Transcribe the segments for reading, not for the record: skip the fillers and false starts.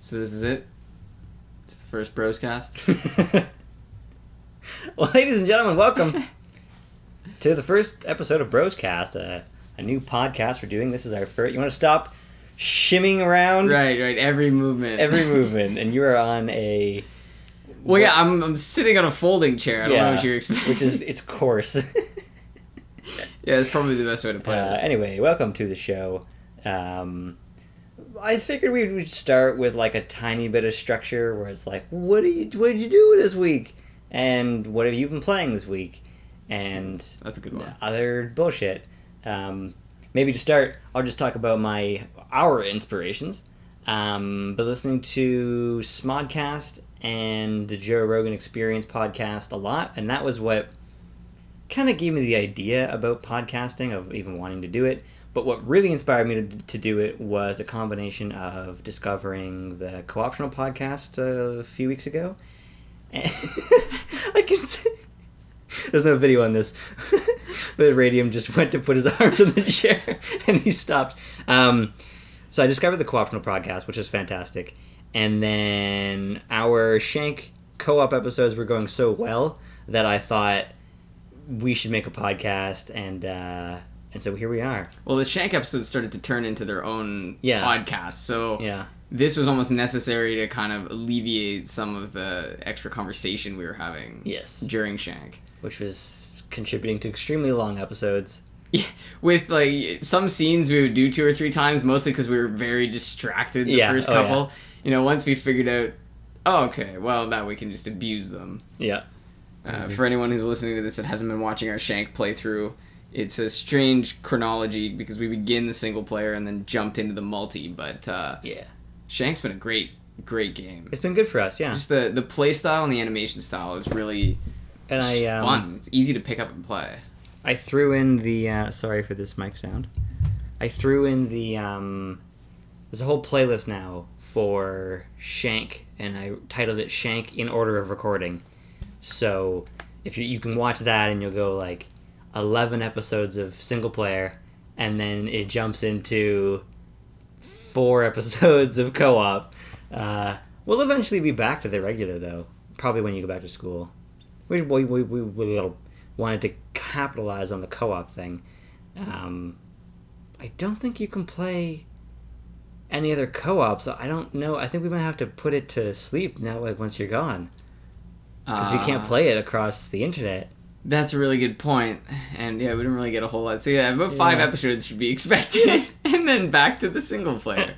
So this is it? It's the first Broscast? Well, ladies and gentlemen, welcome to the first episode of Broscast, a new podcast we're doing. This is our first... You want to stop shimming around? Right. Every movement. And you are on a... Well, yeah, I'm sitting on a folding chair. I don't know what you're expecting. Which is, it's coarse. Yeah, that's probably the best way to put it. Anyway, welcome to the show. I figured we would start with like a tiny bit of structure where it's like, what did you do this week? And what have you been playing this week? And that's a good one. Other bullshit. Maybe to start, I'll just talk about our inspirations. Been listening to Smodcast and the Joe Rogan Experience podcast a lot, and that was what kind of gave me the idea about podcasting, of even wanting to do it. But what really inspired me to do it was a combination of discovering the Co-optional podcast a few weeks ago. And I can see... There's no video on this. But Radium just went to put his arms on the chair and he stopped. So I discovered the Co-optional podcast, which is fantastic. And then our Shank co-op episodes were going so well that I thought we should make a podcast, and so here we are. Well, the Shank episodes started to turn into their own podcast, so this was almost necessary to kind of alleviate some of the extra conversation we were having during Shank. Which was contributing to extremely long episodes. Yeah, with like some scenes we would do 2 or 3 times, mostly because we were very distracted the first couple. Yeah. You know, once we figured out, now we can just abuse them. Yeah. For anyone who's listening to this that hasn't been watching our Shank playthrough, it's a strange chronology because we begin the single player and then jumped into the multi. But Shank's been a great game. It's been good for us, yeah. Just the play style and the animation style is really fun. It's easy to pick up and play. I threw in the sorry for this mic sound. I threw in the there's a whole playlist now for Shank, and I titled it Shank in Order of Recording. So if you can watch that, and you'll go like 11 episodes of single player, and then it jumps into 4 episodes of co-op. We'll eventually be back to the regular, though. Probably when you go back to school. We wanted to capitalize on the co-op thing. I don't think you can play any other co-op, so I don't know. I think we might have to put it to sleep now, like once you're gone. Because we can't play it across the internet. That's a really good point. And we didn't really get a whole lot. So about 5 episodes should be expected. And then back to the single player.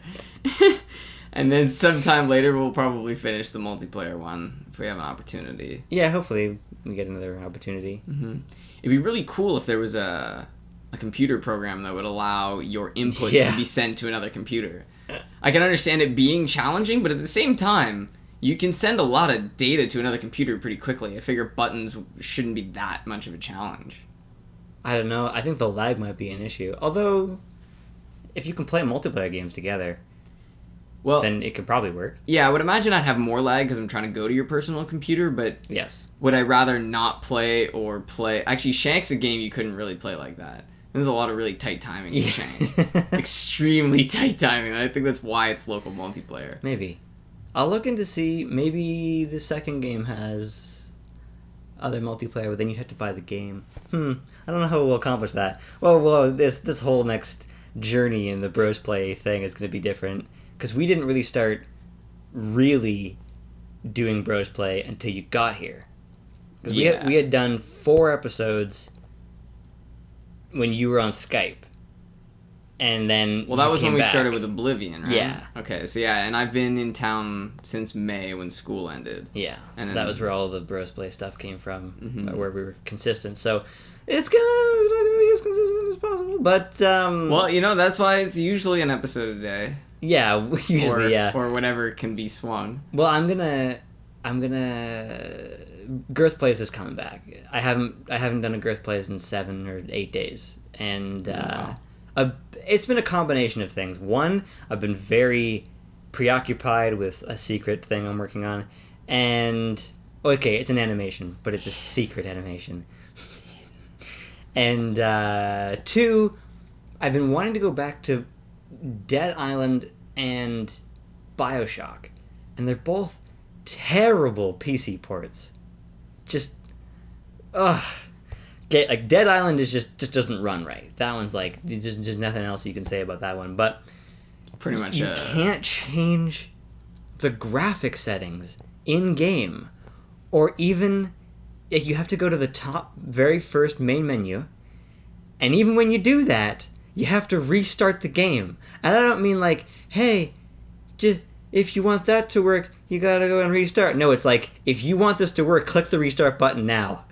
And then sometime later we'll probably finish the multiplayer one if we have an opportunity. Yeah, hopefully we get another opportunity. Mm-hmm. It'd be really cool if there was a computer program that would allow your inputs to be sent to another computer. I can understand it being challenging, but at the same time, you can send a lot of data to another computer pretty quickly. I figure buttons shouldn't be that much of a challenge. I don't know. I think the lag might be an issue. Although, if you can play multiplayer games together, then it could probably work. Yeah, I would imagine I'd have more lag because I'm trying to go to your personal computer, but would I rather not play or play... Actually, Shank's a game you couldn't really play like that. There's a lot of really tight timing in Shank. Extremely tight timing. I think that's why it's local multiplayer. Maybe. I'll look into see. Maybe the second game has other multiplayer, but then you'd have to buy the game. I don't know how we'll accomplish that. Well, this whole next journey in the Bros Play thing is going to be different, because we didn't really start really doing Bros Play until you got here. Because we had done 4 episodes when you were on Skype. And then that was when we started with Oblivion, right? Yeah. Okay, so and I've been in town since May when school ended. Yeah, and so that was where all the Bros Play stuff came from, where we were consistent. So it's gonna be as consistent as possible, but... that's why it's usually an episode a day. Yeah, usually, Or whatever can be swung. Well, I'm gonna... Gïrth Plays is coming back. I haven't done a Gïrth Plays in 7 or 8 days, and... it's been a combination of things. One, I've been very preoccupied with a secret thing I'm working on. And, it's an animation, but it's a secret animation. And 2, I've been wanting to go back to Dead Island and BioShock, and they're both terrible PC ports. Just, ugh. Like, Dead Island is just doesn't run right. That one's like, just nothing else you can say about that one. But pretty much, you can't change the graphic settings in game, or even you have to go to the top very first main menu, and even when you do that, you have to restart the game. And I don't mean like, hey, just if you want that to work, you gotta go and restart. No, it's like, if you want this to work, click the restart button now.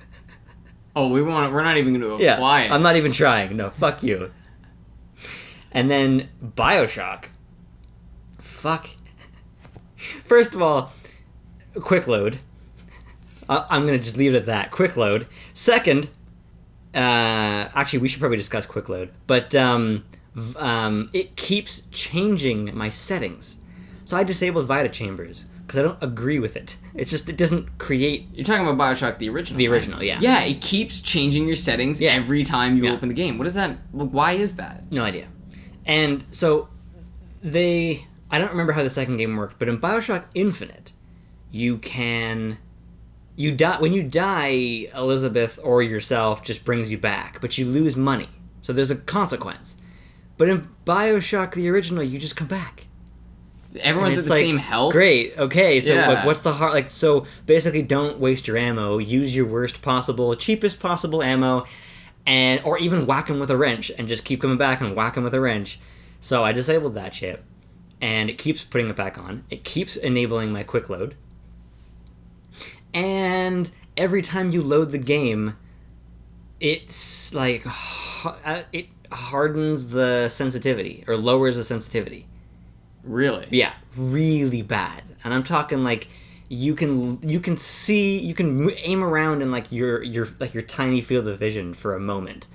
Oh, we're not even going to apply it. I'm not even trying. No, fuck you. And then BioShock. Fuck. First of all, Quickload. I'm going to just leave it at that. Quickload. Second, actually, we should probably discuss Quickload. But it keeps changing my settings. So I disabled Vita Chambers because I don't agree with it. It's just, it doesn't create... You're talking about BioShock, the original, The original, right? Yeah. Yeah, it keeps changing your settings every time you open the game. What is that? Why is that? No idea. And so, I don't remember how the second game worked, but in BioShock Infinite, when you die, Elizabeth or yourself just brings you back, but you lose money. So there's a consequence. But in BioShock, the original, you just come back. Everyone's at the same health. Great. Okay. So like, what's the hard? Like, so basically, don't waste your ammo. Use your cheapest possible ammo, or even whack him with a wrench, and just keep coming back and whack him with a wrench. So I disabled that shit, and it keeps putting it back on. It keeps enabling my quick load, and every time you load the game, it's like it hardens the sensitivity or lowers the sensitivity. Really? Yeah, really bad. And I'm talking like you can aim around in like your tiny field of vision for a moment,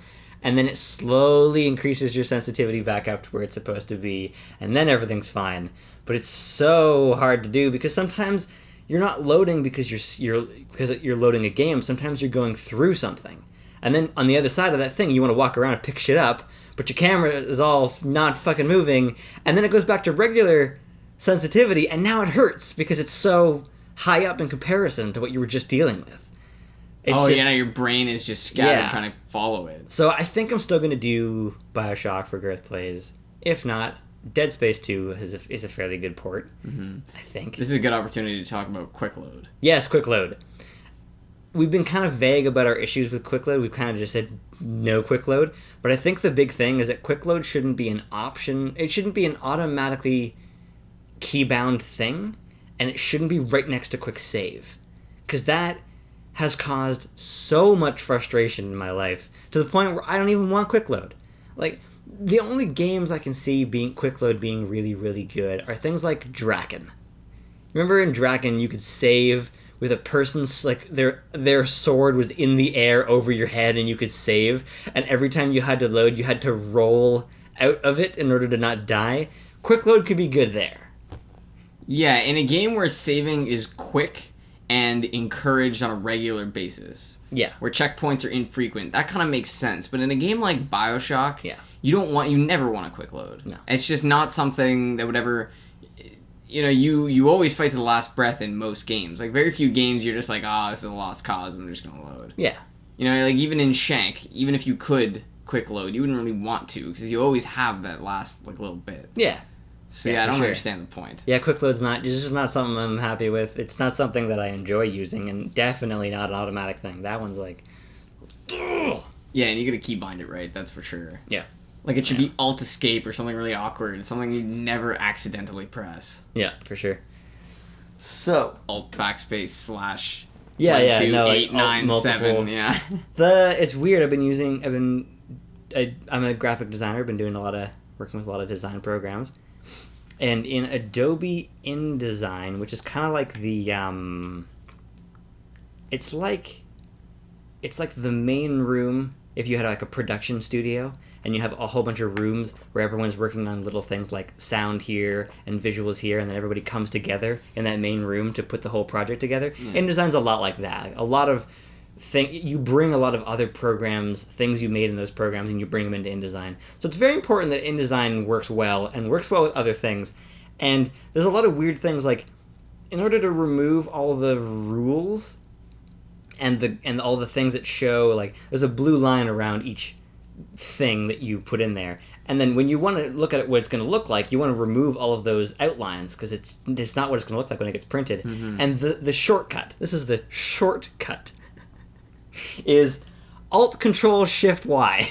and then it slowly increases your sensitivity back up to where it's supposed to be, and then everything's fine. But it's so hard to do because sometimes you're not loading because you're loading a game. Sometimes you're going through something, and then on the other side of that thing, you want to walk around and pick shit up. But your camera is all not fucking moving, and then it goes back to regular sensitivity, and now it hurts because it's so high up in comparison to what you were just dealing with. Your brain is just scattered trying to follow it. So I think I'm still going to do BioShock for Gïrth Plays. If not, Dead Space 2 is a fairly good port, I think. This is a good opportunity to talk about Quickload. Yes, Quickload. We've been kind of vague about our issues with Quickload. We've kind of just said no Quickload. But I think the big thing is that Quickload shouldn't be an option. It shouldn't be an automatically keybound thing. And it shouldn't be right next to Quick Save. Because that has caused so much frustration in my life. To the point where I don't even want Quickload. Like, the only games I can see Quickload being really, really good are things like Draken. Remember in Draken you could save... with a person's, like, their sword was in the air over your head and you could save, and every time you had to load, you had to roll out of it in order to not die. Quickload could be good there. Yeah, in a game where saving is quick and encouraged on a regular basis. Yeah. Where checkpoints are infrequent, that kind of makes sense. But in a game like BioShock, you never want a quick load. No. It's just not something that would ever... you always fight to the last breath in most games. Like, very few games you're just like, this is a lost cause, I'm just gonna load. Yeah. Like, even in Shank, even if you could quick load, you wouldn't really want to, because you always have that last, like, little bit. Yeah. So, I don't understand the point. Yeah, quick load's it's just not something I'm happy with. It's not something that I enjoy using, and definitely not an automatic thing. That one's like... Ugh. Yeah, and you gotta keybind it right, that's for sure. Yeah. Like, it should be Alt-Escape or something really awkward. Something you never accidentally press. Yeah, for sure. So... Alt-Backspace / 1, 2, 8, 9, 7, yeah. It's weird, I'm a graphic designer, I've been working with a lot of design programs. And in Adobe InDesign, which is kind of like the, it's like the main room if you had like a production studio and you have a whole bunch of rooms where everyone's working on little things like sound here and visuals here, and then everybody comes together in that main room to put the whole project together. InDesign's a lot like that. A lot of you bring a lot of other programs, things you made in those programs, and you bring them into InDesign. So it's very important that InDesign works well and works well with other things. And there's a lot of weird things, like, in order to remove all the rules and all the things that show, like, there's a blue line around each thing that you put in there. And then when you want to look at what it's going to look like, you want to remove all of those outlines because it's not what it's going to look like when it gets printed. Mm-hmm. And the shortcut, this is the shortcut, is Alt-Control-Shift-Y.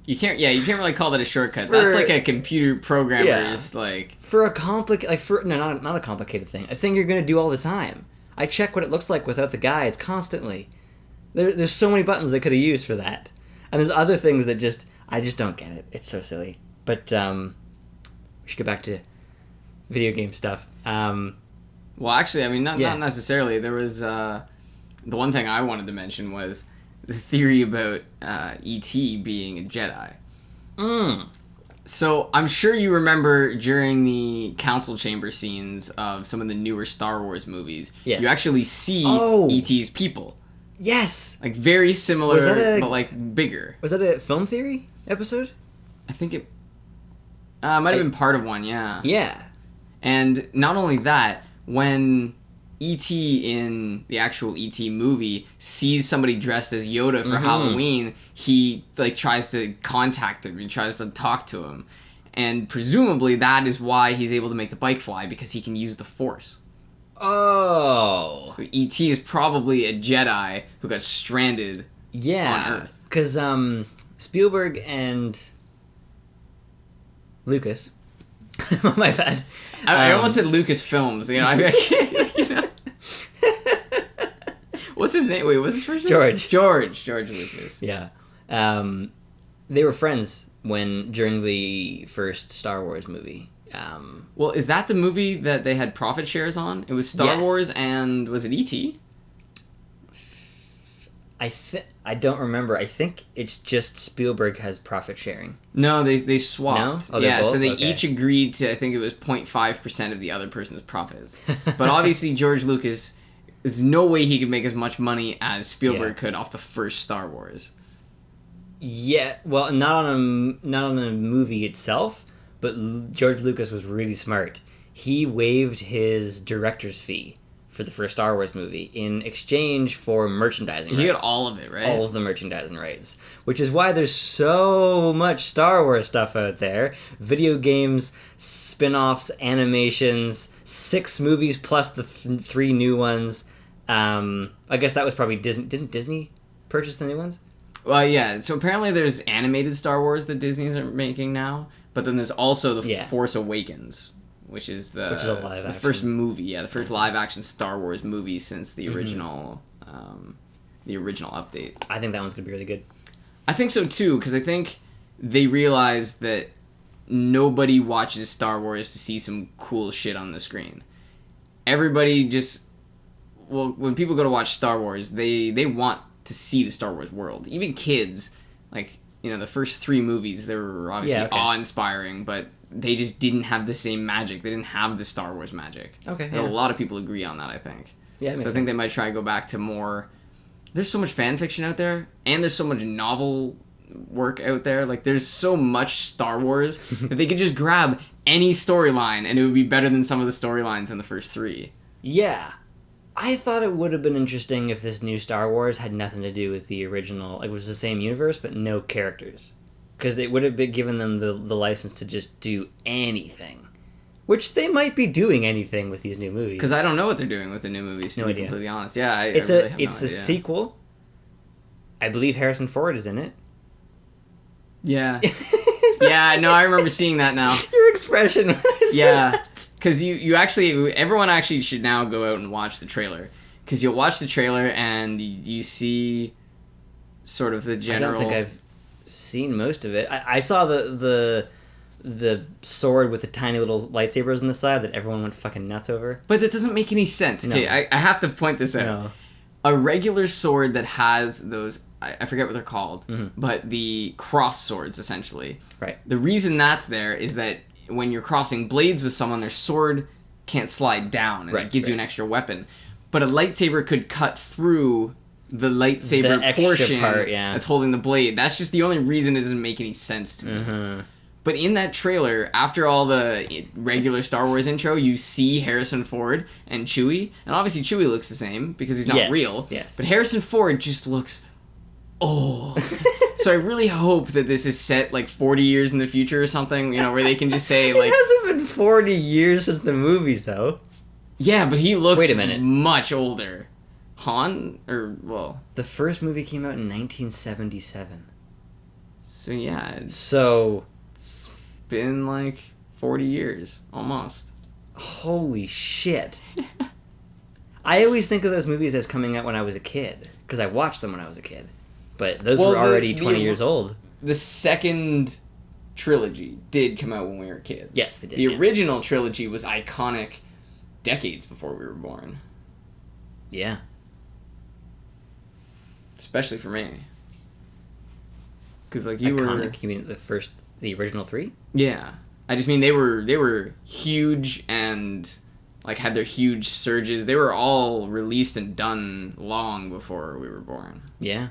You can't really call that a shortcut. That's like a computer programmer's like for a not a complicated thing. A thing you're going to do all the time. I check what it looks like without the guides constantly. There's so many buttons they could have used for that. And there's other things that I just don't get it. It's so silly. But we should get back to video game stuff. Well, actually, I mean, not necessarily. There was the one thing I wanted to mention was the theory about E.T. being a Jedi. So I'm sure you remember during the council chamber scenes of some of the newer Star Wars movies, you actually see E.T.'s people. Yes! Like, very similar, but, like, bigger. Was that a film theory episode? I think it might have been part of one, yeah. Yeah. And not only that, when E.T. in the actual E.T. movie sees somebody dressed as Yoda for Halloween, he, like, tries to contact him. He tries to talk to him. And presumably that is why he's able to make the bike fly, because he can use the Force. Oh. So E.T. is probably a Jedi who got stranded on Earth. Because Spielberg and Lucas... My bad. I almost said Lucasfilms. You know, What's his name? Wait, what's his first name? George Lucas. Yeah. They were friends during the first Star Wars movie. Well, is that the movie that they had profit shares on? It was Star Wars and was it E.T.? I don't remember. I think it's just Spielberg has profit sharing. No, they swapped. No? Yeah, so they each agreed to, I think it was 0.5% of the other person's profits. But obviously George Lucas, there's no way he could make as much money as Spielberg could off the first Star Wars. Yeah, well, not on a movie itself, but George Lucas was really smart. He waived his director's fee for the first Star Wars movie in exchange for merchandising rights. He got all of it, right? All of the merchandising rights. Which is why there's so much Star Wars stuff out there. Video games, spin-offs, animations, 6 movies plus the 3 new ones. I guess that was probably Disney. Didn't Disney purchase the new ones? Well, yeah. So apparently there's animated Star Wars that Disney's making now. But then there's also the Force Awakens. Which is a live action. First movie, the first live action Star Wars movie since the original, the original update. I think that one's gonna be really good. I think so too, because I think they realized that nobody watches Star Wars to see some cool shit on the screen. Everybody when people go to watch Star Wars, they want to see the Star Wars world. Even kids, like, you know, the first 3 movies, they were obviously awe-inspiring, but they just didn't have the same magic. They didn't have the Star Wars magic. Okay. And a lot of people agree on that, I think. Yeah, so I think they might try to go back to more... There's so much fan fiction out there, and there's so much novel work out there. Like, there's so much Star Wars that they could just grab any storyline, and it would be better than some of the storylines in the first 3. Yeah. I thought it would have been interesting if this new Star Wars had nothing to do with the original. Like, it was the same universe, but no characters. Because they would have been given them the license to just do anything. Which they might be doing anything with these new movies. Because I don't know what they're doing with the new movies, to be completely honest. Yeah, it's a sequel. I believe Harrison Ford is in it. Yeah. Yeah, no, I remember seeing that now. Your expression. Yeah, because everyone actually should now go out and watch the trailer. Because you'll watch the trailer and you see sort of the general... I don't think I've seen most of it. I saw the sword with the tiny little lightsabers on the side that everyone went fucking nuts over. But that doesn't make any sense. No. Okay, I have to point this out. No. A regular sword that has those... I forget what they're called, but the cross swords, essentially. Right. The reason that's there is that when you're crossing blades with someone, their sword can't slide down, and it gives you an extra weapon. But a lightsaber could cut through the lightsaber portion part, that's holding the blade. That's just the only reason it doesn't make any sense to me. But in that trailer, after all the regular Star Wars intro, you see Harrison Ford and Chewie. And obviously Chewie looks the same because he's not real. Yes. But Harrison Ford just looks old. So I really hope that this is set like 40 years in the future or something, you know, where they can just say like... It hasn't been 40 years since the movies, though. Yeah, but he looks Wait a minute. much older. Han? Or, well... The first movie came out in 1977. So yeah, So... It's been like 40 years, almost. Holy shit. I always think of those movies as coming out when I was a kid, because I watched them when I was a kid. But those were already 20 years old. The second trilogy did come out when we were kids. Yes, they did. The original trilogy was iconic decades before we were born. Yeah. Especially for me. Because, like, you iconic? You mean the original three? Yeah. I just mean they were huge and, like, had their huge surges. They were all released and done long before we were born. Yeah.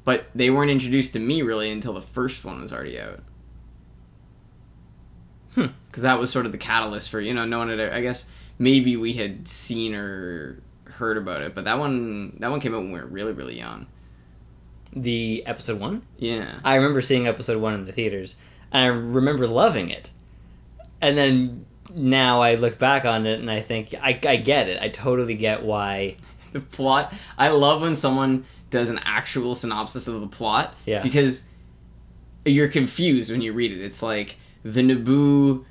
But they weren't introduced to me, really, until the first one was already out. Because that was sort of the catalyst for, you know, no one had... I guess maybe we had seen or heard about it, but that one came out when we were really, really young. The episode 1? Yeah. I remember seeing episode 1 in the theaters, and I remember loving it. And then now I look back on it, and I think, I get it. I totally get why... The plot... I love when someone does an actual synopsis of the plot. Yeah. Because you're confused when you read it. It's like, the Naboo...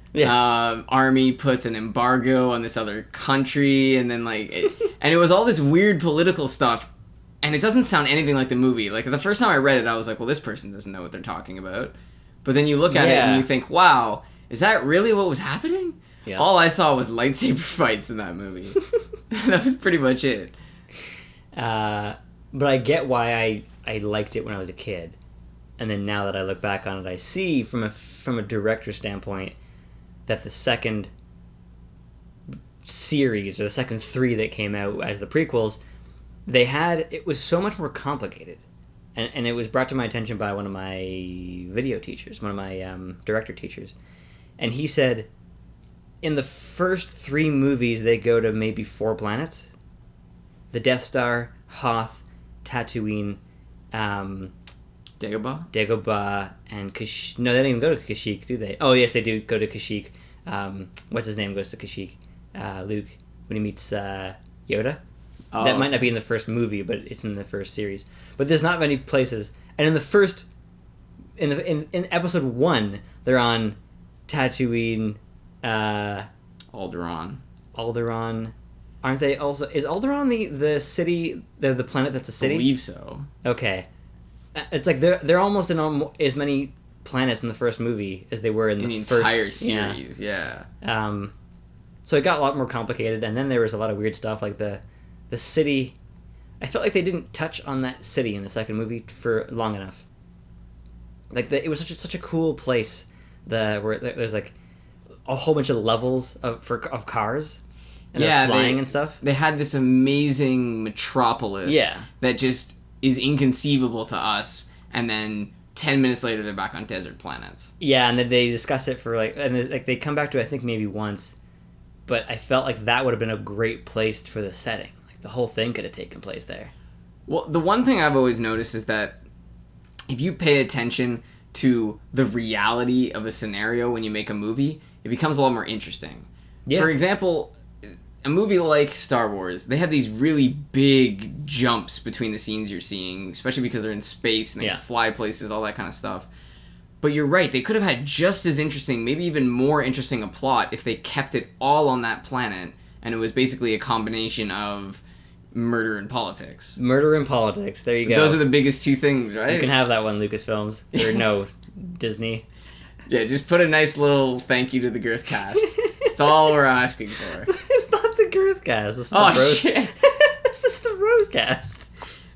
army puts an embargo on this other country, and then like and it was all this weird political stuff, and it doesn't sound anything like the movie. Like the first time I read it, I was like, well, this person doesn't know what they're talking about. But then you look at it and you think, wow, is that really what was happening? Yeah. All I saw was lightsaber fights in that movie. That was pretty much it. But I get why I liked it when I was a kid, and then now that I look back on it, I see from a director standpoint that the second series, or the second 3 that came out as the prequels, it was so much more complicated. And it was brought to my attention by one of my video teachers, one of my director teachers. And he said, in the first 3 movies, they go to maybe 4 planets. The Death Star, Hoth, Tatooine, Dagobah, and Kashyyyk. No, they don't even go to Kashyyyk, do they? Oh, yes, they do go to Kashyyyk. What's his name goes to Kashyyyk? Luke, when he meets Yoda. Oh. That might not be in the first movie, but it's in the first series. But there's not many places. And in the first... In episode 1, they're on Tatooine... Alderaan. Aren't they also... Is Alderaan the city... The planet that's a city? I believe so. Okay. It's like they're almost in as many planets in the first movie as they were in the first entire series. Yeah. So it got a lot more complicated, and then there was a lot of weird stuff like the city. I felt like they didn't touch on that city in the second movie for long enough. Like it was such a cool place. Where there's like a whole bunch of levels of cars. And they're flying and stuff. They had this amazing metropolis. Yeah. That just is inconceivable to us, and then 10 minutes later they're back on desert planets. Yeah, and then they discuss it for they come back to it, I think maybe once, but I felt like that would have been a great place for the setting. Like the whole thing could have taken place there. Well, the one thing I've always noticed is that if you pay attention to the reality of a scenario when you make a movie, it becomes a lot more interesting. Yeah. For example, a movie like Star Wars, they have these really big jumps between the scenes you're seeing, especially because they're in space and they can fly places, all that kind of stuff. But you're right, they could have had just as interesting, maybe even more interesting a plot if they kept it all on that planet, and it was basically a combination of murder and politics. Murder and politics, there you go. Those are the biggest 2 things, right? You can have that one, Lucasfilms. Or no, Disney. Yeah, just put a nice little thank you to the Gïrth cast. That's all we're asking for. It's not the Gïrth cast. This is shit. This is the Broscast.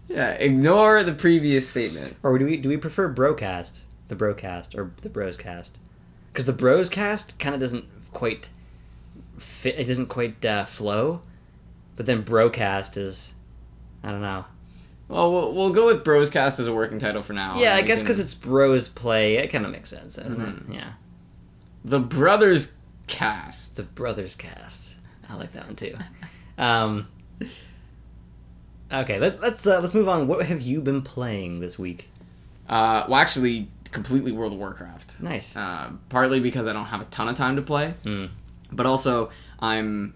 Yeah, ignore the previous statement. Or do we prefer Brocast? The Brocast or the Broscast? Because the Broscast kind of doesn't quite fit. It doesn't quite flow. But then Brocast is, I don't know. Well, we'll go with Broscast as a working title for now. Yeah, I guess because it's Bros Play, it kind of makes sense, doesn't it? Yeah. The Brothers Cast. The Brothers Cast. I like that one too. Okay, let's move on. What have you been playing this week? Well, actually, completely World of Warcraft. Nice. Partly because I don't have a ton of time to play, but also I'm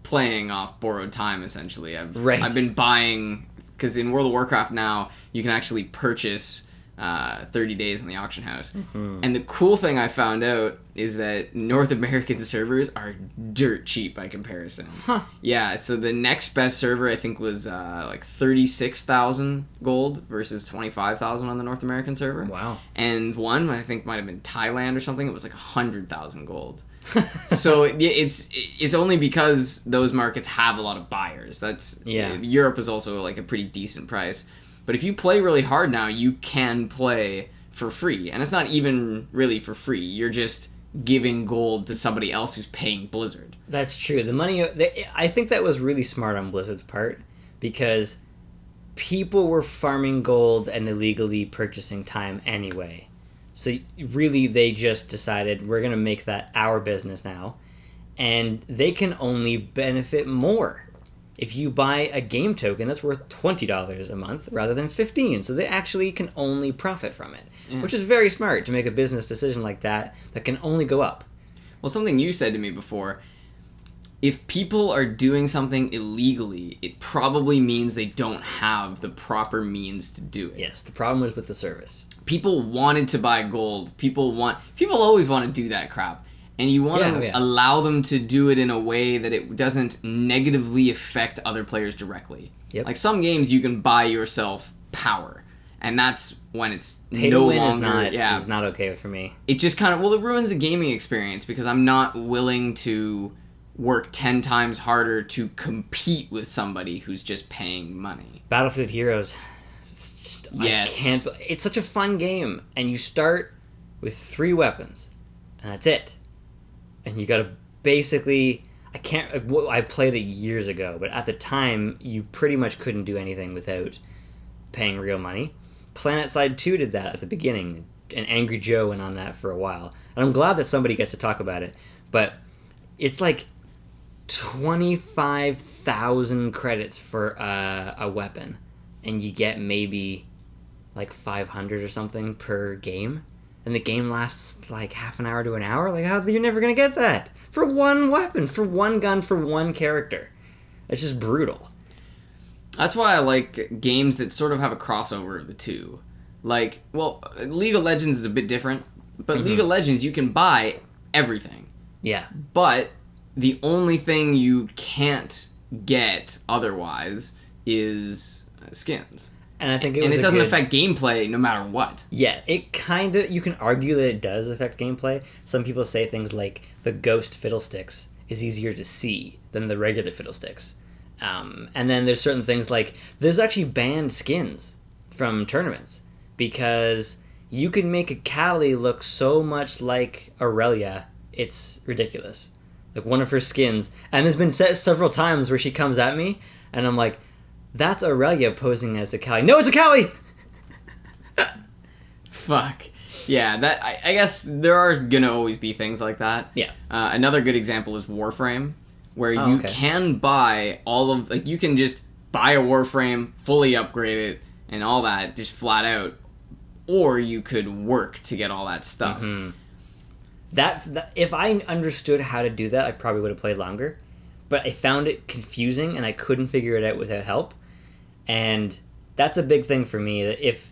playing off borrowed time. Essentially, I've been buying. Because in World of Warcraft now, you can actually purchase 30 days in the auction house. Mm-hmm. And the cool thing I found out is that North American servers are dirt cheap by comparison. Huh. Yeah, so the next best server, I think, was like 36,000 gold versus 25,000 on the North American server. Wow. And one, I think, might have been Thailand or something. It was like 100,000 gold. So it's only because those markets have a lot of buyers. Europe is also like a pretty decent price, but if you play really hard now, you can play for free, and it's not even really for free. You're just giving gold to somebody else who's paying Blizzard. That's true. The money, I think that was really smart on Blizzard's part, because people were farming gold and illegally purchasing time anyway. So really, they just decided, we're going to make that our business now. And they can only benefit more. If you buy a game token, that's worth $20 a month rather than $15. So they actually can only profit from it. Yeah. Which is very smart to make a business decision like that can only go up. Well, something you said to me before, if people are doing something illegally, it probably means they don't have the proper means to do it. Yes, the problem was with the service. People wanted to buy gold. People always want to do that crap. And you want to allow them to do it in a way that it doesn't negatively affect other players directly. Yep. Like some games you can buy yourself power. And that's when it's Pay no to win longer... is not okay for me. It just kind of... Well, it ruins the gaming experience because I'm not willing to work 10 times harder to compete with somebody who's just paying money. Battlefield Heroes... Yes. It's such a fun game, and you start with 3 weapons, and that's it. And you gotta basically... I played it years ago, but at the time, you pretty much couldn't do anything without paying real money. PlanetSide 2 did that at the beginning, and Angry Joe went on that for a while. And I'm glad that somebody gets to talk about it, but it's like 25,000 credits for a weapon, and you get maybe... like 500 or something per game, and the game lasts like half an hour to an hour. Like, how you're never gonna get that for one weapon, for one gun, for one character. It's just brutal. That's why I like games that sort of have a crossover of the two. Like, well, League of Legends is a bit different, but League of Legends you can buy everything. Yeah. But the only thing you can't get otherwise is skins. And I think it doesn't affect gameplay no matter what. Yeah, it kind of... You can argue that it does affect gameplay. Some people say things like the ghost fiddlesticks is easier to see than the regular fiddlesticks. And then there's certain things like... There's actually banned skins from tournaments because you can make a Callie look so much like Aurelia, it's ridiculous. Like one of her skins. And there's been several times where she comes at me and I'm like... That's Aurelia posing as a Callie. No, it's a Callie! Fuck. Yeah, that I guess there are gonna always be things like that. Yeah. Another good example is Warframe, where you can buy all of... Like, you can just buy a Warframe, fully upgrade it, and all that, just flat out. Or you could work to get all that stuff. Mm-hmm. That if I understood how to do that, I probably would have played longer. But I found it confusing, and I couldn't figure it out without help. And that's a big thing for me, that if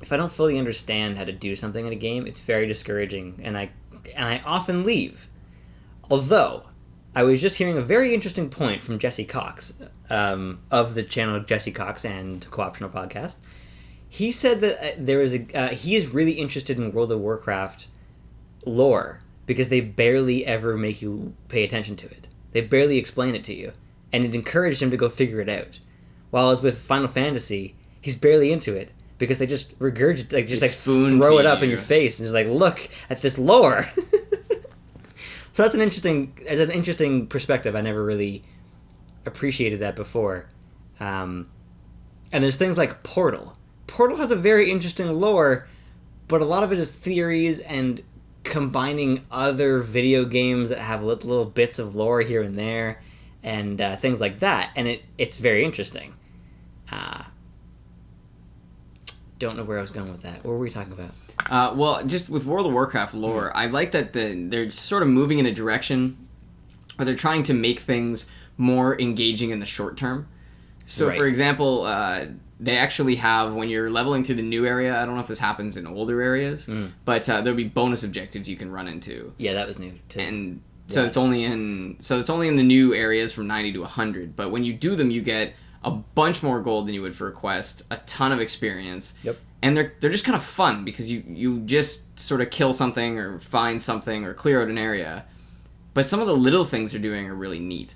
I don't fully understand how to do something in a game, it's very discouraging, and I often leave. Although, I was just hearing a very interesting point from Jesse Cox, of the channel Jesse Cox and Co-optional Podcast. He said that he is really interested in World of Warcraft lore, because they barely ever make you pay attention to it. They barely explain it to you. And it encouraged him to go figure it out. While as with Final Fantasy, he's barely into it, because they just regurgitate, throw it up in your face, and just like, look at this lore! So that's an interesting perspective. I never really appreciated that before. And there's things like Portal. Portal has a very interesting lore, but a lot of it is theories and combining other video games that have little bits of lore here and there, and things like that. And it's very interesting. Don't know where I was going with that. What were we talking about? Well, just with World of Warcraft lore, I like that they're sort of moving in a direction where they're trying to make things more engaging in the short term. So, for example, they actually have, when you're leveling through the new area, I don't know if this happens in older areas, but there'll be bonus objectives you can run into. Yeah, that was new too. And so it's only in the new areas from 90 to 100. But when you do them, you get a bunch more gold than you would for a quest, a ton of experience. Yep. And they're just kind of fun because you just sort of kill something or find something or clear out an area. But some of the little things they're doing are really neat.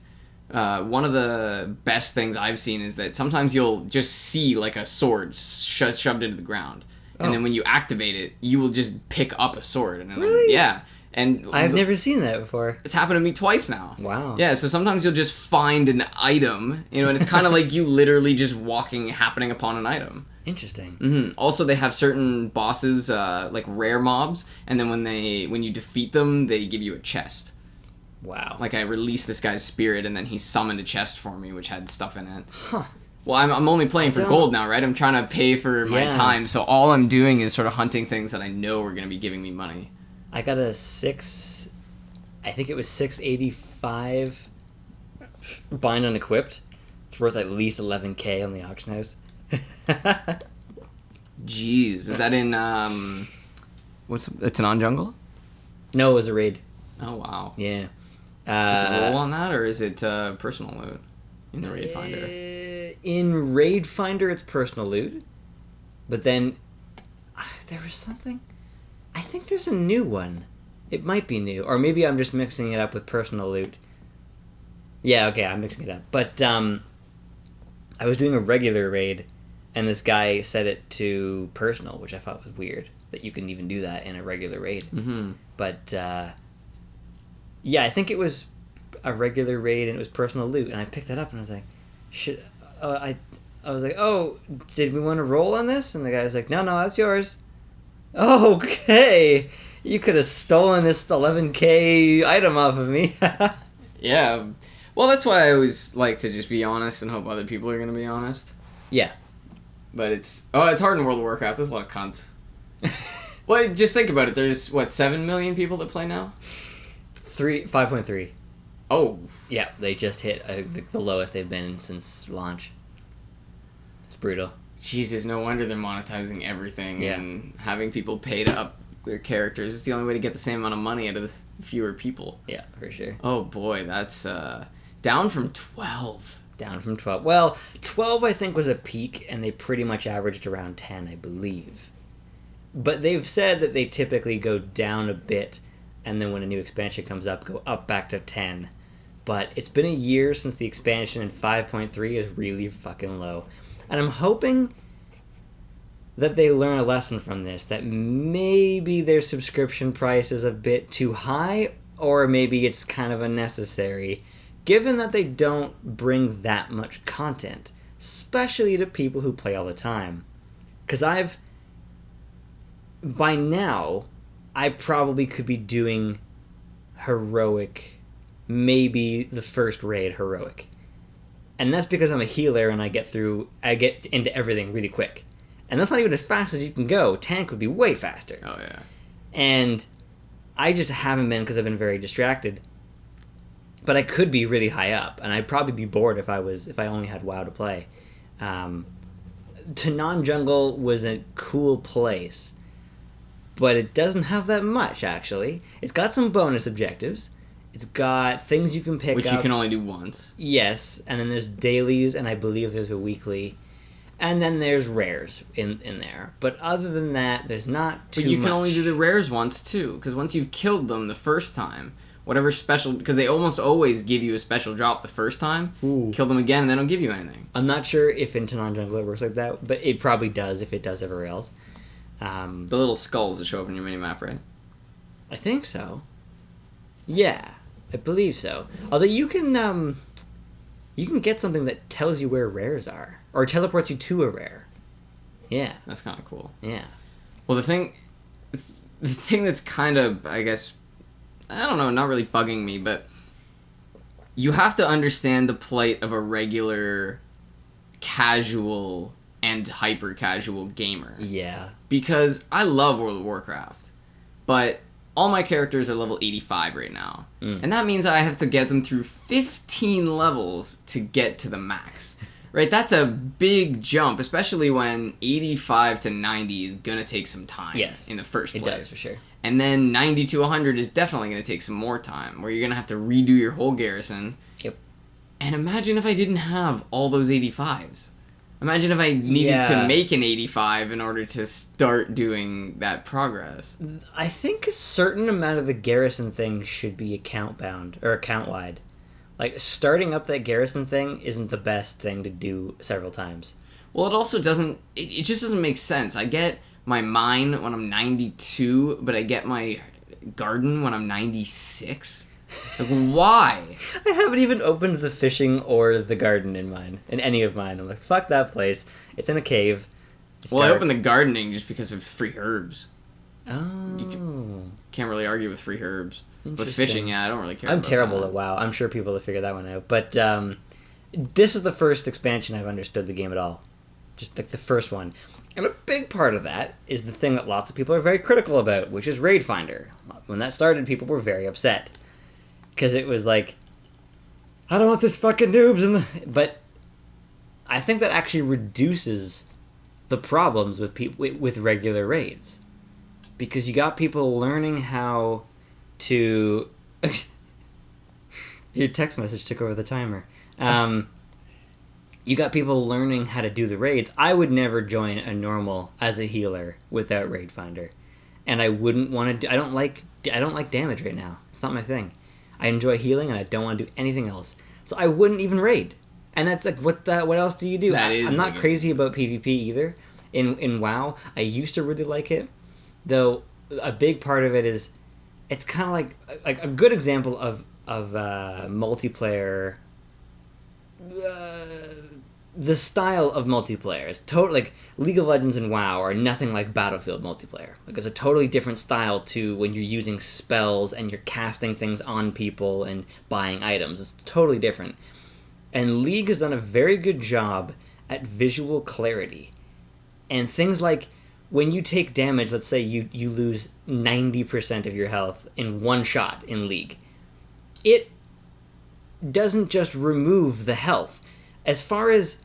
One of the best things I've seen is that sometimes you'll just see like a sword shoved into the ground. And then when you activate it, you will just pick up a sword. And really? Yeah. And I've never seen that before. It's happened to me twice now. Wow. Yeah, so sometimes you'll just find an item, and it's kind of like you literally just happening upon an item. Interesting. Mm-hmm. Also, they have certain bosses, like rare mobs, and then when you defeat them, they give you a chest. Wow. Like, I released this guy's spirit, and then he summoned a chest for me, which had stuff in it. Huh. Well, I'm only playing for gold now, right? I'm trying to pay for my time, so all I'm doing is sort of hunting things that I know are going to be giving me money. I got I think it was 685 bind unequipped. It's worth at least 11k on the auction house. Jeez, is that in, it's an on-jungle? No, it was a raid. Oh, wow. Yeah. Is it roll on that, or is it personal loot in the Raid Finder? In Raid Finder, it's personal loot. But then, there was something... I think there's a new one. It might be new. Or maybe I'm just mixing it up with personal loot. Yeah, okay, I'm mixing it up. But, I was doing a regular raid, and this guy set it to personal, which I thought was weird, that you can even do that in a regular raid. Mm-hmm. But, yeah, I think it was a regular raid, and it was personal loot, and I picked that up, and I was like, I was like, oh, did we want to roll on this? And the guy was like, no, that's yours. Okay, you could have stolen this 11k item off of me. Yeah, well, that's why I always like to just be honest and hope other people are going to be honest. Yeah. But it's hard in World of Warcraft. There's a lot of cunts. Well, just think about it. There's, 7 million people that play now? 5.3. Oh. Yeah, they just hit the lowest they've been since launch. It's brutal. Jesus, no wonder they're monetizing everything and having people pay to up their characters. It's the only way to get the same amount of money out of the fewer people. Yeah, for sure. Oh boy, that's down from 12. Down from 12. Well, 12 I think was a peak, and they pretty much averaged around 10, I believe. But they've said that they typically go down a bit, and then when a new expansion comes up, go up back to 10. But it's been a year since the expansion, and 5.3 is really fucking low. And I'm hoping that they learn a lesson from this, that maybe their subscription price is a bit too high, or maybe it's kind of unnecessary, given that they don't bring that much content, especially to people who play all the time. Because by now, I probably could be doing heroic, maybe the first raid heroic. And that's because I'm a healer and I get into everything really quick. And that's not even as fast as you can go. Tank would be way faster. Oh, yeah. And I just haven't been because I've been very distracted. But I could be really high up, and I'd probably be bored if I only had WoW to play. Tanan Jungle was a cool place, but it doesn't have that much, actually. It's got some bonus objectives. It's got things you can pick up. Which you can only do once. Yes, and then there's dailies, and I believe there's a weekly. And then there's rares in there. But other than that, there's not too much. But you can only do the rares once, too. Because once you've killed them the first time, whatever special... Because they almost always give you a special drop the first time. Ooh. Kill them again, and they don't give you anything. I'm not sure if in Tanan Jungle it works like that, but it probably does if it does everywhere else. The little skulls that show up in your minimap, right? I think so. Yeah, I believe so. Although you can you can get something that tells you where rares are, or teleports you to a rare. Yeah. That's kind of cool. Yeah. Well, the thing that's kind of, I guess, I don't know, not really bugging me, but you have to understand the plight of a regular, casual, and hyper-casual gamer. Yeah. Because I love World of Warcraft, but all my characters are level 85 right now. And that means I have to get them through 15 levels to get to the max. Right? That's a big jump, especially when 85 to 90 is going to take some time in the first place. It does, for sure. And then 90 to 100 is definitely going to take some more time, where you're going to have to redo your whole garrison. Yep. And imagine if I didn't have all those 85s. Imagine if I needed to make an 85 in order to start doing that progress. I think a certain amount of the garrison thing should be account-bound, or account-wide. Like, starting up that garrison thing isn't the best thing to do several times. Well, it also doesn't... It just doesn't make sense. I get my mine when I'm 92, but I get my garden when I'm 96? Like, why? I haven't even opened the fishing or the garden in mine. In any of mine. I'm like, fuck that place. It's in a cave. It's well, dark. I opened the gardening just because of free herbs. Oh. Can't really argue with free herbs. With fishing, I don't really care. I'm terrible at WoW. I'm sure people will figure that one out. But this is the first expansion I've understood the game at all. Just like the first one. And a big part of that is the thing that lots of people are very critical about, which is Raid Finder. When that started, people were very upset. Because it was like, I don't want this fucking noobs in the... But I think that actually reduces the problems with regular raids. Because you got people learning how to... Your text message took over the timer. You got people learning how to do the raids. I would never join a normal as a healer without Raid Finder. And I wouldn't want to... I don't like damage right now. It's not my thing. I enjoy healing, and I don't want to do anything else. So I wouldn't even raid. And that's like, what else do you do? I'm not crazy about PvP either. In WoW, I used to really like it. Though, a big part of it is, it's kind of like a good example of multiplayer... the style of multiplayer is totally like League of Legends and WoW are nothing like Battlefield multiplayer. Like, it's a totally different style to when you're using spells and you're casting things on people and buying items. It's totally different. And League has done a very good job at visual clarity. And things like when you take damage, let's say you lose 90% of your health in one shot in League. It doesn't just remove the health. As far as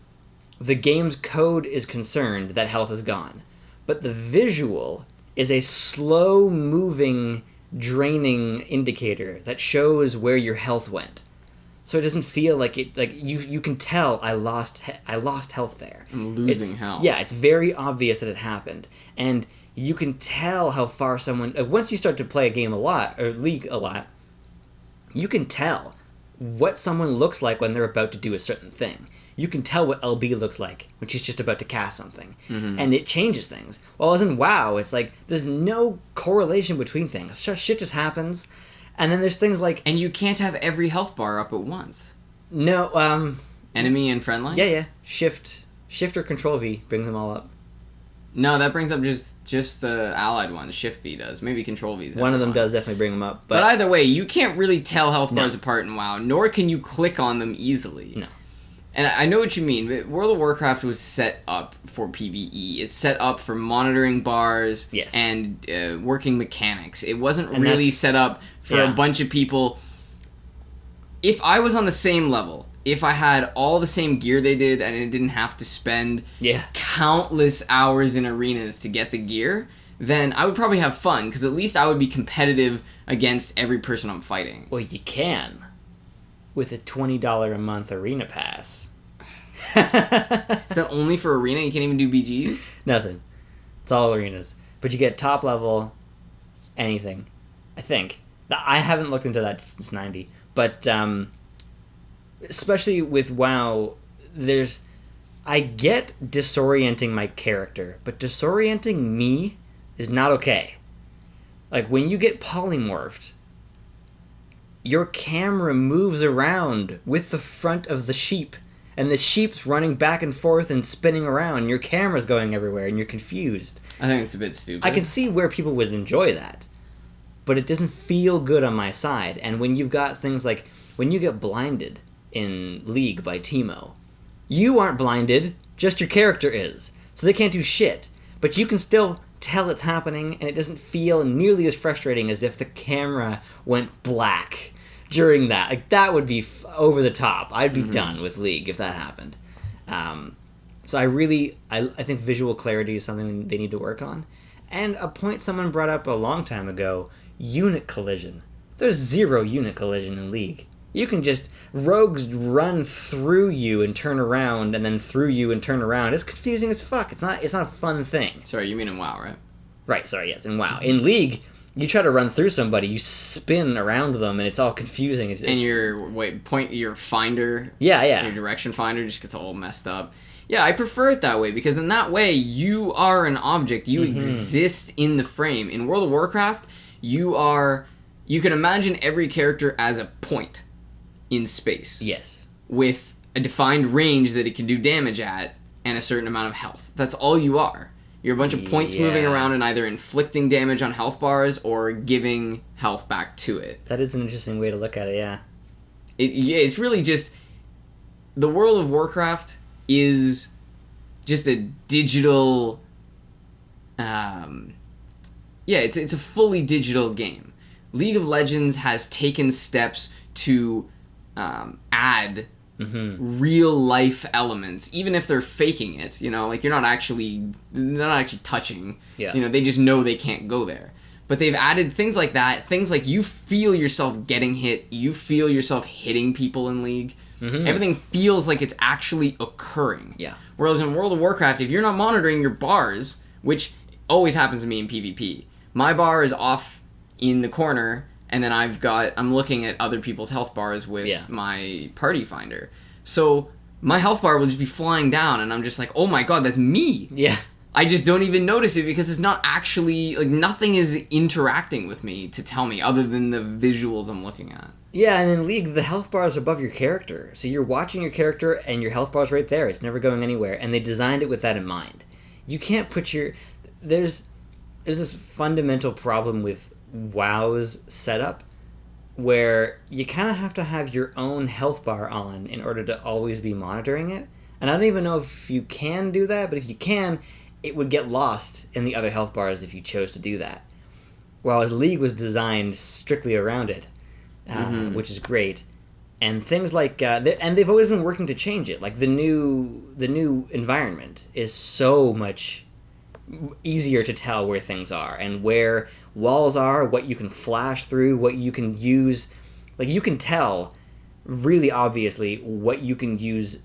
the game's code is concerned, that health is gone. But the visual is a slow-moving, draining indicator that shows where your health went. So it doesn't feel like it. Like you can tell I lost health there. I'm losing health. Yeah, it's very obvious that it happened, and you can tell how far someone. Once you start to play a game a lot or League a lot, you can tell what someone looks like when they're about to do a certain thing. You can tell what LB looks like when she's just about to cast something. Mm-hmm. And it changes things. Well, as in WoW, it's like, there's no correlation between things. Shit just happens. And then there's things like... And you can't have every health bar up at once. No, Enemy and friendly? Yeah. Shift or Control V brings them all up. No, that brings up just the allied ones. Shift V does. Maybe Control V. One of them does definitely bring them up. But either way, you can't really tell health bars apart in WoW, nor can you click on them easily. No. And I know what you mean. World of Warcraft was set up for PvE. It's set up for monitoring bars and working mechanics. It wasn't really set up for a bunch of people. If I was on the same level, if I had all the same gear they did and I didn't have to spend countless hours in arenas to get the gear, then I would probably have fun, because at least I would be competitive against every person I'm fighting. Well, you can. With a $20 a month arena pass. Is that only for arena? You can't even do BGs? Nothing. It's all arenas. But you get top level anything, I think. I haven't looked into that since 90. But especially with WoW, I get disorienting my character, but disorienting me is not okay. Like, when you get polymorphed, your camera moves around with the front of the sheep, and the sheep's running back and forth and spinning around, and your camera's going everywhere, and you're confused. I think it's a bit stupid. I can see where people would enjoy that, but it doesn't feel good on my side. And when you've got things like, when you get blinded in League by Teemo, you aren't blinded, just your character is. So they can't do shit. But you can still tell it's happening, and it doesn't feel nearly as frustrating as if the camera went black during that. Like, that would be over the top. I'd be done with League if that happened. So I think visual clarity is something they need to work on. And a point someone brought up a long time ago, unit collision. There's 0 unit collision in League. You can just, rogues run through you and turn around, and then through you and turn around. It's confusing as fuck. It's not a fun thing. Sorry, you mean in WoW, right? Right, sorry, yes, in WoW. In League, you try to run through somebody, you spin around them, and it's all confusing. And your finder, your direction finder just gets all messed up. Yeah, I prefer it that way, because in that way, you are an object. You exist in the frame. In World of Warcraft, you can imagine every character as a point in space. Yes. With a defined range that it can do damage at, and a certain amount of health. That's all you are. You're a bunch of points moving around and either inflicting damage on health bars or giving health back to it. That is an interesting way to look at it, yeah. It's really just... The World of Warcraft is just a digital... it's a fully digital game. League of Legends has taken steps to add real life elements, even if they're faking it. Like they're not actually touching. Yeah. They just know they can't go there. But they've added things like that. Things like you feel yourself getting hit. You feel yourself hitting people in League. Everything feels like it's actually occurring. Yeah. Whereas in World of Warcraft, if you're not monitoring your bars, which always happens to me in PvP, my bar is off in the corner, and then I'm looking at other people's health bars with my party finder. So my health bar will just be flying down, and I'm just like, oh my god, that's me. Yeah. I just don't even notice it because it's not actually, like, nothing is interacting with me to tell me other than the visuals I'm looking at. Yeah, and in League, the health bar is above your character. So you're watching your character, and your health bar's right there. It's never going anywhere, and they designed it with that in mind. You can't put your... There's this fundamental problem with WoW's setup where you kind of have to have your own health bar on in order to always be monitoring it. And I don't even know if you can do that, but if you can, it would get lost in the other health bars if you chose to do that. Whereas League was designed strictly around it, which is great. And things like, and they've always been working to change it. Like the new environment is so much easier to tell where things are and where walls are, what you can flash through, what you can use. Like you can tell really obviously what you can use.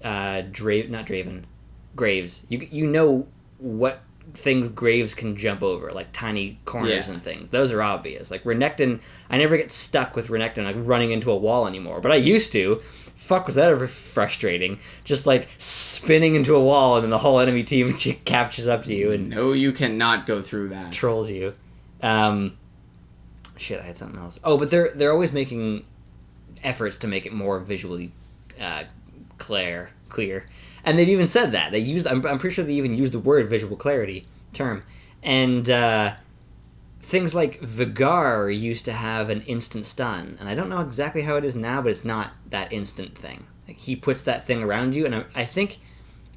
Graves. You know what things Graves can jump over, like tiny corners and things. Those are obvious. Like Renekton, I never get stuck with Renekton like running into a wall anymore, but I used to. Fuck, was that ever frustrating? Just like spinning into a wall and then the whole enemy team catches up to you and no, you cannot go through that. Trolls you. Shit, I had something else. Oh, but they're always making efforts to make it more visually clear. And they've even said that. I'm pretty sure they even used the word visual clarity term. And things like Vigar used to have an instant stun. And I don't know exactly how it is now, but it's not that instant thing. Like he puts that thing around you, and I think...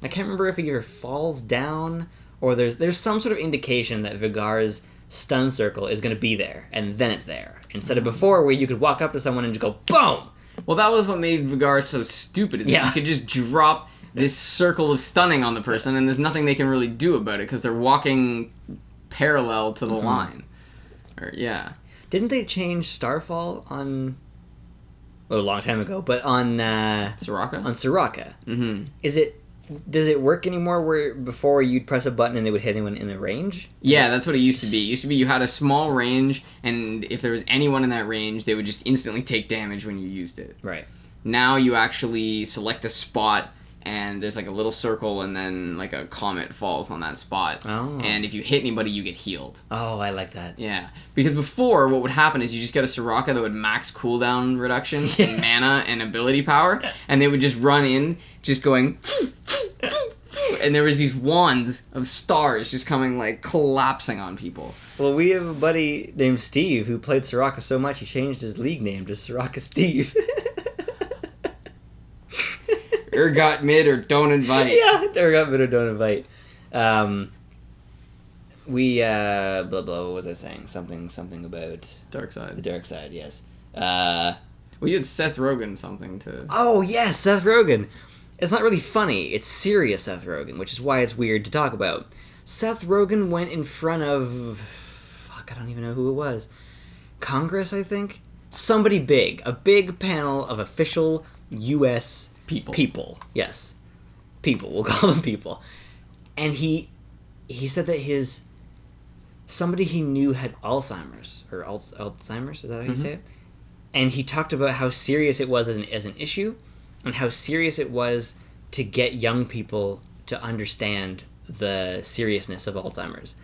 I can't remember if he either falls down or there's some sort of indication that Vigar's stun circle is going to be there, and then it's there. Instead of before, where you could walk up to someone and just go, boom! Well, that was what made Vigar so stupid, is that you could just drop this circle of stunning on the person, and there's nothing they can really do about it, because they're walking parallel to the line. Didn't they change Starfall on... a long time ago, but on... Soraka? On Soraka. Does it work anymore where before you'd press a button and it would hit anyone in a range? Yeah, that's what it used to be. It used to be you had a small range, and if there was anyone in that range, they would just instantly take damage when you used it. Right. Now you actually select a spot, and there's like a little circle, and then like a comet falls on that spot. Oh. And if you hit anybody, you get healed. Oh, I like that. Yeah. Because before, what would happen is you just get a Soraka that would max cooldown reduction in mana and ability power, and they would just run in, just going... and there was these wands of stars just coming, like, collapsing on people. Well, we have a buddy named Steve who played Soraka so much he changed his league name to Soraka Steve. Urgot mid or don't invite. Yeah, Urgot mid or don't invite. We, blah, blah, what was I saying? Something about... Dark side. The dark side, yes. Well, you had Seth Rogen something to... Oh, yes, Seth Rogen. It's not really funny. It's serious Seth Rogen, which is why it's weird to talk about. Seth Rogen went in front of... Fuck, I don't even know who it was. Congress, I think? Somebody big. A big panel of official U.S. People. Yes. People. We'll call them people. And he said that somebody he knew had Alzheimer's. Or Alzheimer's? Is that how you say it? And he talked about how serious it was as an issue, and how serious it was to get young people to understand the seriousness of Alzheimer's.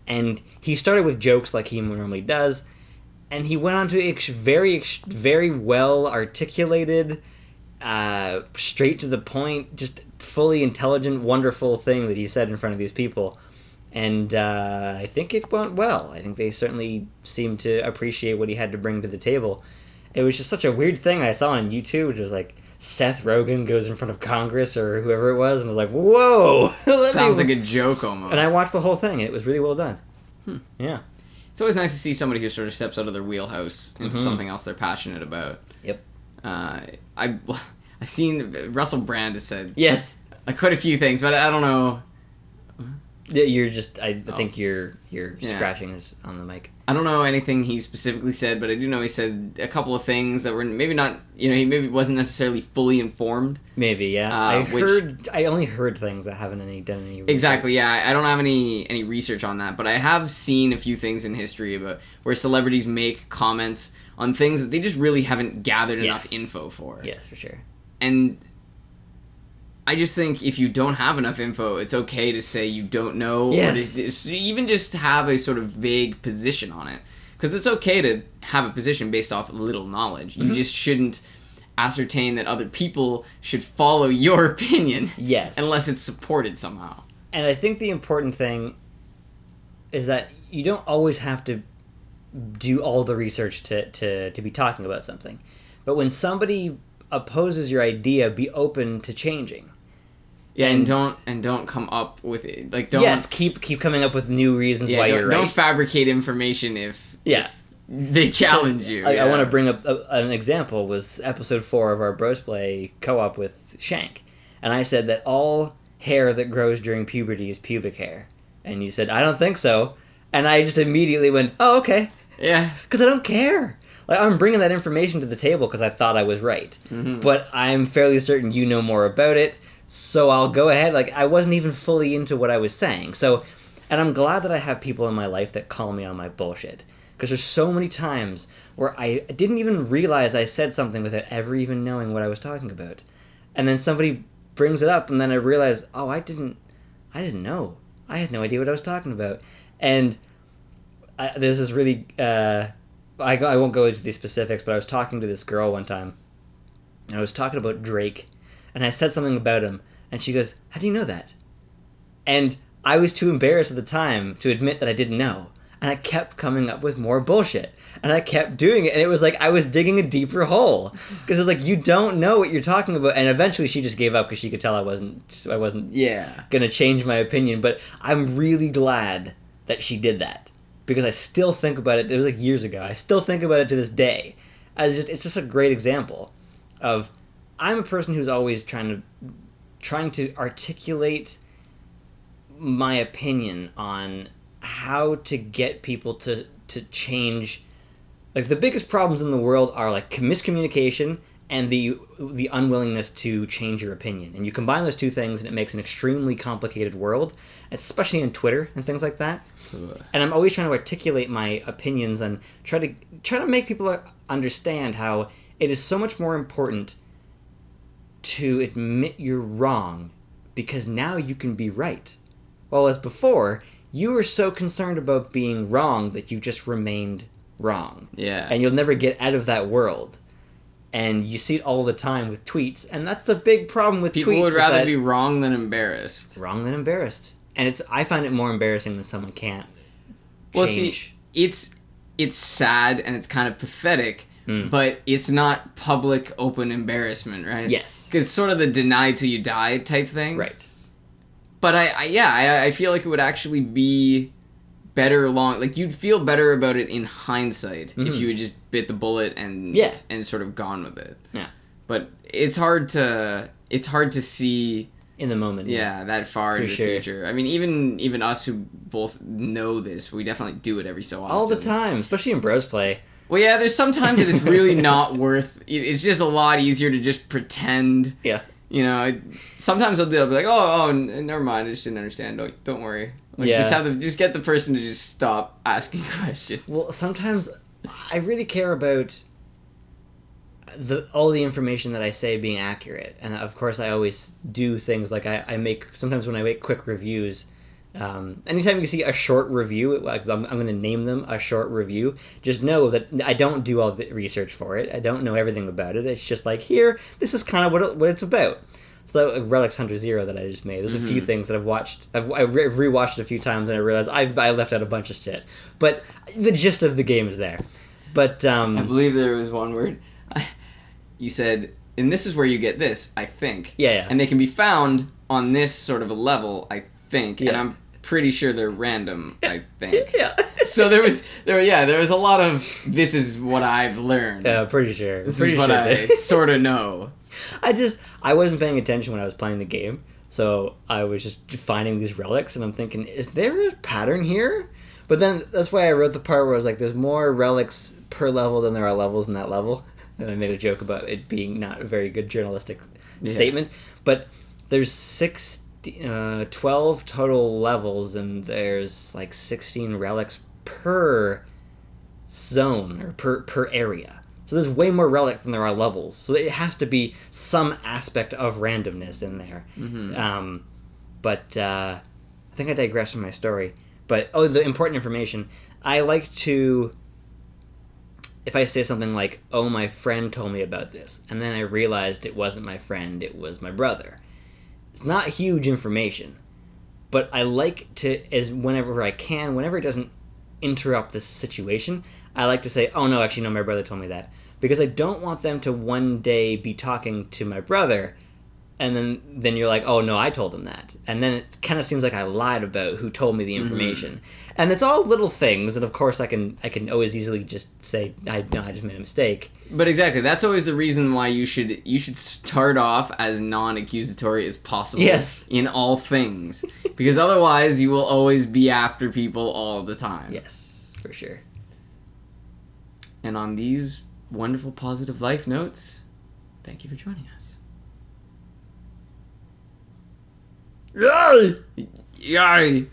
And he started with jokes like he normally does, and he went on to very well articulated, straight to the point, just fully intelligent, wonderful thing that he said in front of these people. And I think it went well. I think they certainly seemed to appreciate what he had to bring to the table. It was just such a weird thing I saw on YouTube, which was like, Seth Rogen goes in front of Congress or whoever it was, and I was like, whoa! Sounds like a joke almost. And I watched the whole thing, and it was really well done. Yeah. It's always nice to see somebody who sort of steps out of their wheelhouse into something else they're passionate about. Yep. I've seen Russell Brand has said yes quite a few things, but I don't know. You're just I think you're scratching is on the mic. I don't know anything he specifically said, but I do know he said a couple of things that were maybe not, he maybe wasn't necessarily fully informed. Maybe, yeah. I only heard things that haven't done any research. Exactly, yeah. I don't have any research on that, but I have seen a few things in history about where celebrities make comments on things that they just really haven't gathered enough info for. Yes, for sure. And I just think if you don't have enough info, it's okay to say you don't know. Yes. Or even just have a sort of vague position on it. Because it's okay to have a position based off little knowledge. You just shouldn't ascertain that other people should follow your opinion. Yes. Unless it's supported somehow. And I think the important thing is that you don't always have to do all the research to be talking about something. But when somebody opposes your idea, be open to changing. Yeah, and don't come up with it. Like, don't. Yes, keep coming up with new reasons why you're right. Don't fabricate information if they challenge you. I want to bring up an example. Was episode 4 of our Bros Play co-op with Shank, and I said that all hair that grows during puberty is pubic hair, and you said I don't think so, and I just immediately went, oh okay, yeah, because I don't care. Like, I'm bringing that information to the table because I thought I was right, but I'm fairly certain you know more about it. So I'll go ahead. Like, I wasn't even fully into what I was saying. So, and I'm glad that I have people in my life that call me on my bullshit. Because there's so many times where I didn't even realize I said something without ever even knowing what I was talking about. And then somebody brings it up, and then I realize, oh, I didn't know. I had no idea what I was talking about. And there's this really, I won't go into the specifics, but I was talking to this girl one time, and I was talking about Drake. And I said something about him, and she goes, how do you know that? And I was too embarrassed at the time to admit that I didn't know. And I kept coming up with more bullshit. And I kept doing it, and it was like I was digging a deeper hole. Because it was like, you don't know what you're talking about. And eventually she just gave up because she could tell I wasn't going to change my opinion. But I'm really glad that she did that. Because I still think about it. It was like years ago. I still think about it to this day. It's just a great example of... I'm a person who's always trying to articulate my opinion on how to get people to change. Like, the biggest problems in the world are like miscommunication and the unwillingness to change your opinion. And you combine those two things and it makes an extremely complicated world, especially on Twitter and things like that. And I'm always trying to articulate my opinions and try to make people understand how it is so much more important to admit you're wrong because now you can be right. Whereas before, you were so concerned about being wrong that you just remained wrong. Yeah. And you'll never get out of that world. And you see it all the time with tweets, and that's the big problem with tweets. People would rather be wrong than embarrassed. Wrong than embarrassed. And I find it more embarrassing when someone can't change. Well, see, it's sad and it's kind of pathetic, but it's not public, open embarrassment, right? Yes. Because it's sort of the deny till you die type thing. Right. But I feel like it would actually be better like you'd feel better about it in hindsight if you had just bit the bullet and sort of gone with it. Yeah. But it's hard to see in the moment. Yeah, that far into the future. I mean, even us who both know this, we definitely do it every so often. All the time, especially in bros play. Well, yeah, there's sometimes that it's really not worth. It's just a lot easier to just pretend. Yeah. You know, sometimes I'll be like, oh, never mind, I just didn't understand. Don't worry. Like, just get the person to just stop asking questions. Well, sometimes I really care about all the information that I say being accurate, and of course I always do things like sometimes when I make quick reviews. Anytime you see a short review, like I'm going to name them a short review, just know that I don't do all the research for it. I don't know everything about it. It's just like, this is kind of what it's about. So Relics Hunter Zero that I just made, there's a few things that I've watched. I've rewatched it a few times and I realized I left out a bunch of shit. But the gist of the game is there. But I believe there was one word. You said, and this is where you get this, I think. Yeah. And they can be found on this sort of a level, I think. Yeah. And I'm pretty sure they're random, I think. Yeah. So there was a lot of, this is what I've learned. Yeah, pretty sure. This is what I sort of know. I wasn't paying attention when I was playing the game, so I was just finding these relics, and I'm thinking, is there a pattern here? But then that's why I wrote the part where I was like, there's more relics per level than there are levels in that level. And I made a joke about it being not a very good journalistic statement. But there's 12 total levels, and there's like 16 relics per zone, or per area. So there's way more relics than there are levels. So it has to be some aspect of randomness in there. Mm-hmm. But I think I digressed from my story. But, the important information. I like to, if I say something like, oh, my friend told me about this, and then I realized it wasn't my friend, it was my brother. It's not huge information. But I like to, whenever I can, whenever it doesn't interrupt the situation, I like to say, oh, no, actually, no, my brother told me that. Because I don't want them to one day be talking to my brother, and then you're like, oh, no, I told them that. And then it kind of seems like I lied about who told me the information. Mm-hmm. And it's all little things, and of course I can always easily just say, I just made a mistake. But exactly, that's always the reason why you should start off as non-accusatory as possible. Yes. In all things. Because otherwise you will always be after people all the time. Yes, for sure. And on these wonderful positive life notes, thank you for joining us. Yay! Yay!